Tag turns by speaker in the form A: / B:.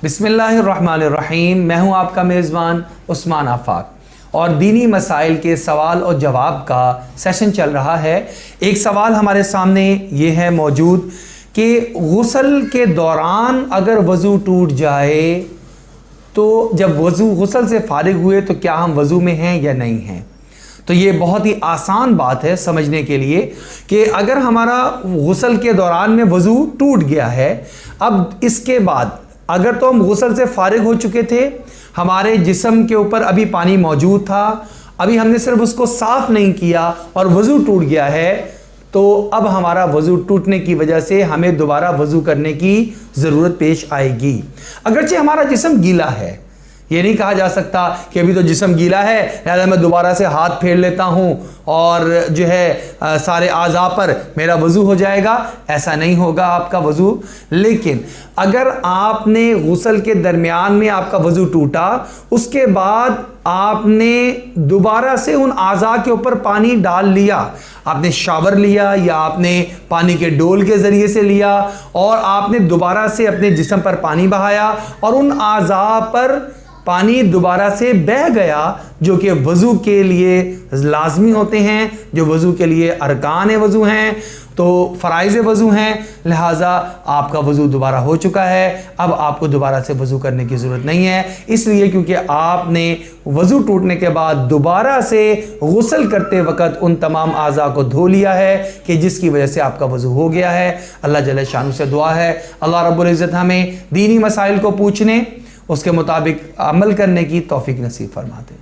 A: बिस्मिल्लाहिर्रहमानिर्रहीम। मैं हूं आपका मेज़बान उस्मान आफाक और दीनी मसाइल के सवाल और जवाब का सेशन चल रहा है। एक सवाल हमारे सामने ये है मौजूद कि गुस्ल के दौरान अगर वज़ू टूट जाए तो जब गुस्ल से फारिग हुए तो क्या हम वज़ू में हैं या नहीं हैं। तो ये बहुत ही आसान बात है समझने के लिए कि अगर हमारा गुस्ल के दौरान में वज़ू टूट गया है, अब इसके बाद अगर तो हम गुस्ल से फारिग हो चुके थे, हमारे जिस्म के ऊपर अभी पानी मौजूद था, अभी हमने सिर्फ उसको साफ नहीं किया और वज़ू टूट गया है, तो अब हमारा वज़ू टूटने की वजह से हमें दोबारा वज़ू करने की ज़रूरत पेश आएगी। अगरचे हमारा जिस्म गीला है, ये नहीं कहा जा सकता कि अभी तो जिस्म गीला है लिहाजा मैं दोबारा से हाथ फेर लेता हूँ और जो है सारे आज़ा पर मेरा वज़ू हो जाएगा। ऐसा नहीं होगा आपका वज़ू। लेकिन अगर आपने गुस्ल के दरमियान में आपका वज़ू टूटा, उसके बाद आपने दोबारा से उन आज़ा के ऊपर पानी डाल लिया, आपने शावर लिया या आपने पानी के डोल के ज़रिए से लिया और आपने दोबारा से अपने जिस्म पर पानी बहाया और उन आज़ा पर पानी दोबारा से बह गया, जो कि वज़ू के लिए लाजमी होते हैं, जो वज़ू के लिए अरकान वज़ू हैं, तो फ़राइज़ वज़ू हैं। लिहाजा आपका वज़ू दोबारा हो चुका है, अब आपको दोबारा से वज़ू करने की ज़रूरत नहीं है, इसलिए क्योंकि आपने वज़ू टूटने के बाद दोबारा से गुस्ल करते वक़्त उन तमाम आज़ा को धो लिया है कि जिसकी वजह से आपका वज़ू हो गया है। अल्लाह जल्ल शानु से दुआ है अल्लाह रब्बुल इज़्ज़त हमें दीनी मसाइल को पूछने, उसके मुताबिक अमल करने की तौफीक नसीब फरमाते।